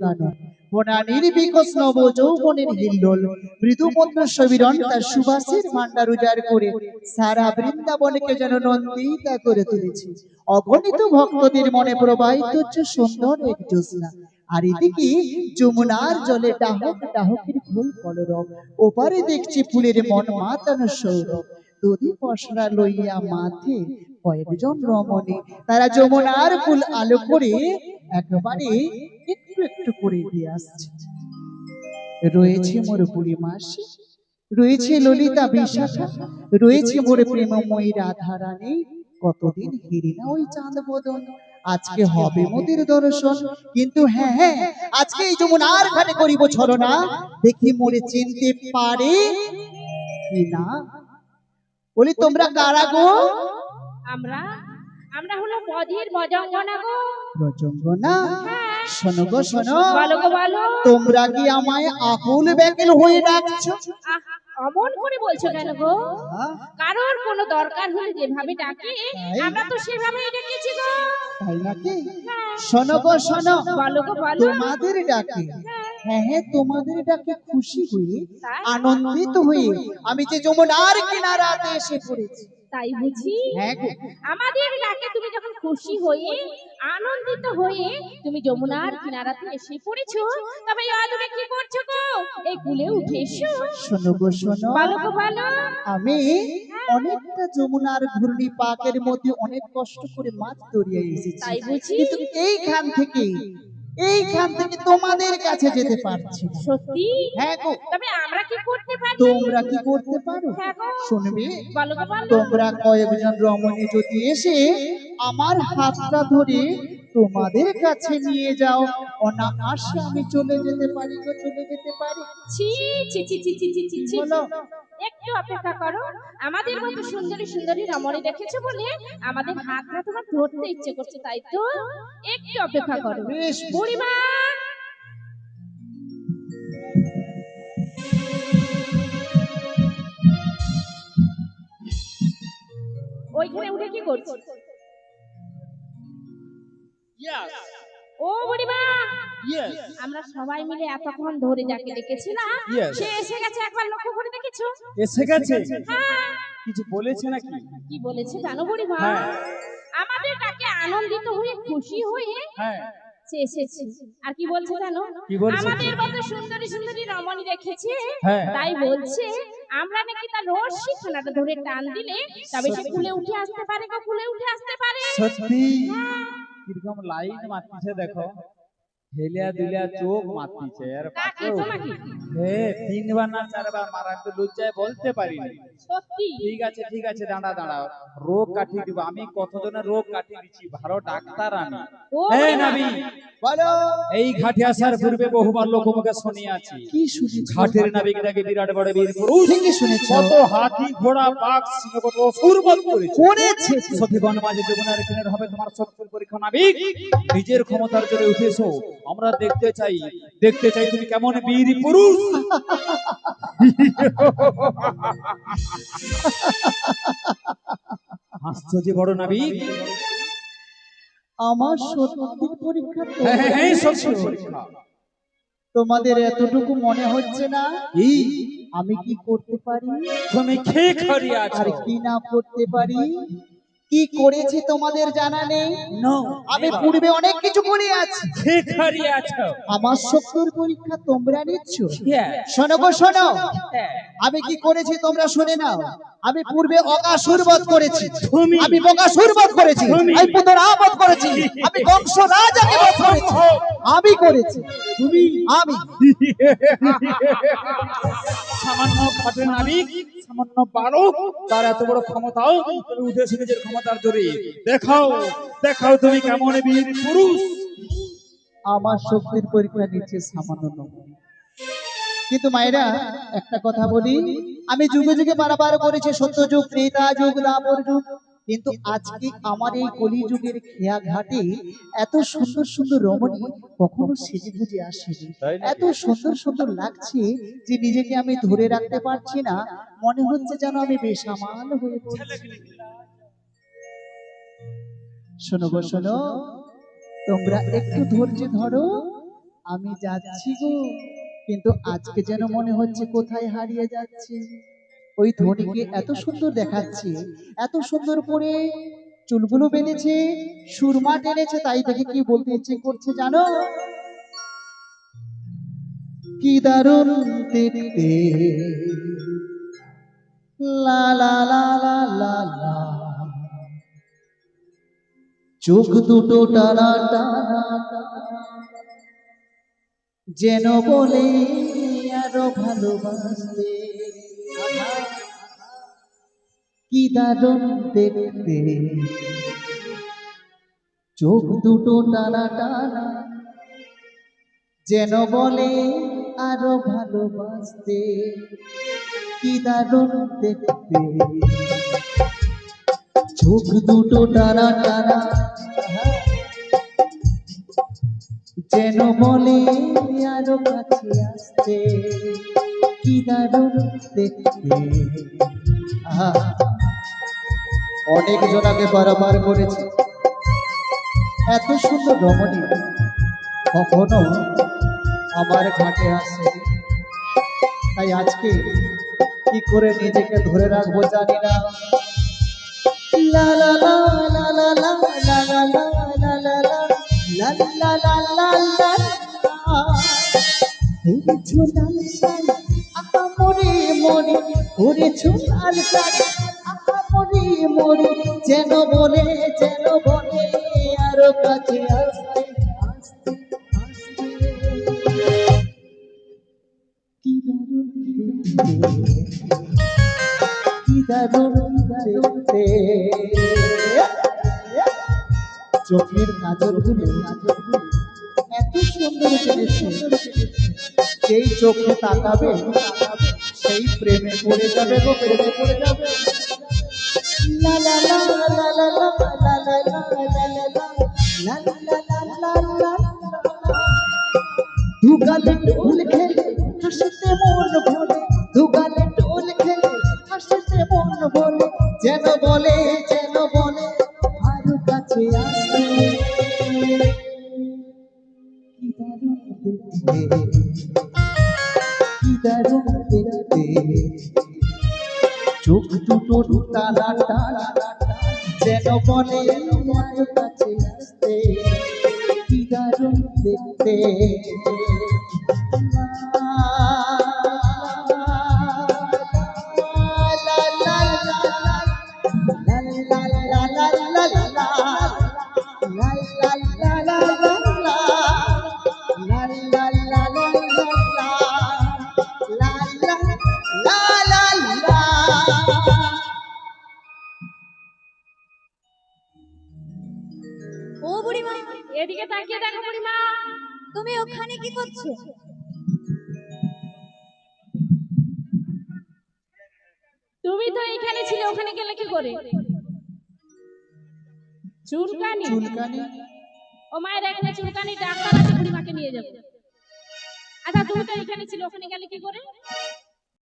কানন বনানীর বিকশ নব যৌবনের হিল্লোল মৃদুমন্দ সবিরণ তার সুবাসের ভান্ডার উজাড় করে সারা বৃন্দাবনকে যেন নন্দিতা করে তুলেছে। অগণিত ভক্তদের মনে প্রবাহিত হচ্ছে সুন্দর এক জ্যোৎস্না। আর এদিকে যমুনার জলে ডাহক ডাহকের ফুল কলরব, ওপারে দেখছি ফুলের মন মাতানো সৌরভ। দধি পশরা লইয়া মাথে কয়েকজন রমণী, তারা যমুনার ফুল আলো করে একেবারে একটু একটু করে দিয়ে আসছে। রয়েছে মোর বুড়ি মাসি, রয়েছে ললিতা বিশাখা, রয়েছে মোর প্রেমময়ী রাধা রানী, কতদিন হেরি না ওই চাঁদ বদন। আজকে হবে মোদের দর্শন, কিন্তু হ্যাঁ হ্যাঁ আজকে এই যমুনার ঘাটে করিব ছলনা, দেখি মোরে চিনতে পারে কি না। বলি তোমরা কারা গো? আমরা আমরা হলো বধির বজঙ্গনা গো। রজঙ্গনা? শোনো গো শোনো, বলো গো বলো। তোমরা কি আমায় আকুল ব্যাকুল হয়ে ডাকছো? অমন করে বলছো কেন গো? কারোর কোনো দরকার হলে যেভাবে ডাকে আমরা তো সেভাবেই ডেকেছি গো। তাই নাকি? শোনো গো শোনো, বলো গো বলো। তোমাদের ডাকে, হ্যাঁ হ্যাঁ তোমাদের ডাকে খুশি হয়ে আনন্দিত হয়ে আমি যে যমুনার কিনারাতে এসে পড়েছি। তাই বুঝি? হ্যাঁ গো। আমাদের ডাকে তুমি যখন খুশি হয়ে আনন্দিত হয়ে তুমি যমুনার কিনারাতে এসে পড়েছো, তবে তুমি কি করছো গো? এই কুলে উঠে এসো। শোনো গো শোনো, বলো গো বলো। আমি অনেকটা যমুনার ঘূর্ণি পাকের মধ্যে অনেক কষ্ট করে মাছ ধরিয়ে এসেছি। তাই বুঝি? কিন্তু এইখান থেকে তোমাদের কাছে যেতে পারছি না। সত্যি? হ্যাঁ গো। তবে আমরা কি করতে পারি? তোমরা কি করতে পারো? হ্যাঁ গো। শুনবে? বলো গো বলো। তোমরা কয়েকজন রমণী যদি এসে আমার হাতটা ধরে তোমাদের কাছে নিয়ে যাও, অনায়াসে আমি চলে যেতে পারি গো, চলে যেতে পারি। ছি ছি ছি ছি ছি ছি ছি ছি। বলো। একটু অপেক্ষা করো, আমাদের মতো সুন্দরী সুন্দরী রমণী দেখেছো বলে আমাদের হাতটা তোমার ধরতে ইচ্ছে করছে, তাই তো? একটু অপেক্ষা করো। বেশ। বুড়িমা, ওইখানে উঠে কি করছো? ও বুড়িমা, আমরা সবাই মিলে এতক্ষণ ধরে যাকে ডেকেছিলাম সে এসে গেছে, একবার লক্ষ্য করে দেখেছো? এসে গেছে? হ্যাঁ। কিছু বলেছে নাকি? কি বলেছে জানো বুড়িমা? আমাদের ডাকে আনন্দিত হয়ে খুশি হয়ে সে এসেছে। আর কি বলছে জানো? আমাদের মতো সুন্দরী সুন্দরী রমণী রেখেছে, তাই বলছে আমরা নাকি তার রশি খানাটা ধরে টান দিলে তবে সে ফুলে উঠে আসতে পারে গো, ফুলে উঠে আসতে পারে। সত্যি? কিরকম লাইন মারতিছে দেখো, হেলিয়া দিলিয়া চোখ মারতিছে। আর তিনবার না চারবার মারা, তো লজ্জায় বলতে পারিনি। সত্যি? ঠিক আছে দাঁড়া দাঁড়া, রোগ কাটিয়ে দিব আমি, কতজনের রোগ কাটিয়ে দিচ্ছি, ভালো ডাক্তার আমি। এই নাবি বলো। এই ঘাটে আসার পূর্বে বহুবার লোকমুখে শুনিয়াছি, কি শুনেছি? ঘাটের নাবিকটাকে বিরাট বড় বীর পুরুষ, ঠিকই শুনেছি। কত হাতি ঘোড়া বাঘ সিংহ কত অসুর বধ করেছে। সখীগণ মাঝে যমুনার কিনারে হবে তোমার শক্তির পরীক্ষা। নাবিক নিজের ক্ষমতার জোরে উঠে এসো, আমরা দেখতে চাই তুমি কেমন বীর পুরুষ। হাসছো যে বড় নাবিক? আমার সত্যির পরীক্ষা তো? হ্যাঁ সত্যির পরীক্ষা। তোমাদের এতটুকু মনে হচ্ছে না আমি কি করতে পারি? তুমি খেয়ে খড়িয়ে আর আছো। কি না করতে পারি? কি করেছি তোমাদের জানা নেই? আমি পূর্বে অনেক কিছু করে আছি। খেয়ে খড়িয়ে আছো। আমার শক্তির পরীক্ষা তোমরা নিচ্ছ? শোনো গো শোনো, আমি কি করেছি তোমরা শুনে নাও। আমি পূর্বে অকাসুর বধ করেছি, আমি বকাসুর বধ করেছি, আমি পুতনা বধ করেছি, আমি কংস রাজাকে বধ করেছি, আমি করেছি। আমি সামান্য খাটে নাবিক, সামান্য বালক, তার এত বড় ক্ষমতাও তুমি উঠেছে নিজের ক্ষমতার জোরে। দেখাও তুমি কেমন বীর পুরুষ। আমার শক্তির পরীক্ষা নিচ্ছে সামান্য নয়। কিন্তু মায়েরা একটা কথা বলি, আমি যুগে যুগে বারবার করেছি সত্য যুগ, ত্রেতা যুগ, দ্বাপর যুগ, কিন্তু আজকে আমার এই কলি যুগের খেয়া ঘাটে এত সুন্দর সুন্দর রমণী কখনো সেজে গুজে আসেনি। এত সুন্দর সুন্দর লাগছে যে নিজেকে আমি ধরে রাখতে পারছি না, মনে হচ্ছে যেন আমি বেসামাল হয়ে পড়েছি। শোনো গো শোনো, তোমরা একটু ধৈর্য ধরো, আমি যাচ্ছি গো, কিন্তু আজকে যেন মনে হচ্ছে কোথায় হারিয়ে যাচ্ছি। ওই ধনীকে এত সুন্দর দেখাচ্ছে, এত সুন্দর করে চুলগুলো বেঁধেছে, সুরমা টেনেছে, তাই দেখে কি বলতে ইচ্ছে করছে জানো? কি দারুণ দেখতে, লা লা লা লা লা লা, চোখ দুটো টানা টানা যেন বলে আরো ভালোবাসতে। আহা, কি দারুণ দেখতে, চোখ দুটো টানা টানা যেন বলে আরো ভালোবাসতে। কি দারুণ দেখতে, চোখ দুটো টানা টানা যেন বলে আরো কাছে আসতে। কি দারুণ দেখতে। আহা, অনেক জনাকে বারবার করেছে, এত সুন্দর রমণী কখনো আমার ঘাটে আসে। তাই আজকে কি করে নিজেকে ধরে রাখবো জানি না। লা লা লা লা লা লা লা লা লা লা লা লা লা লা লা লা লা। এই ঝুলাল শাড়ি আহা মরে মরে, ওরে ঝুলাল শাড়ি আহা মরে মরে যেন বলে আরো কাছে আসতে আসতে আসতে। কি দারুণ দেখতে, কি দারুণ দেখতে। চোখের কাজলগুলো এত সুন্দর সেজেছে, যেই চোখে তাকাবে সেই প্রেমে পড়ে যাবে গো, প্রেমে পড়ে যাবে। লা লা লা লা লা লা লা লা লা লা লা লা লা লা লা লা। দুগালে ঢোল খেলে হাসিতে মন ভরে, দুগালে ঢোল খেলে হাসিতে মন ভরে যেন বলে আরো কাছে আসতে। কি দারুণ দেখতে, কি দারুণ দেখতে, চোখ দুটো টানা টানা যেন বলে আরো কাছে আসতে। কি দারুণ দেখতে। ও বুড়িমা, এদিকে তাকিয়ে দেখো বুড়িমা। তুমি ওখানে কি করছো? তুমি তো এখানে ছিলে, ওখানে গেলে কি করে? চুলকানি? চুলকানি? ও মায়ের এখানে চুলকানি ডাক্তার আছে, বুড়িমাকে নিয়ে যাবো। আচ্ছা তুমি তো এখানে ছিলে, ওখানে গেলে কি করে?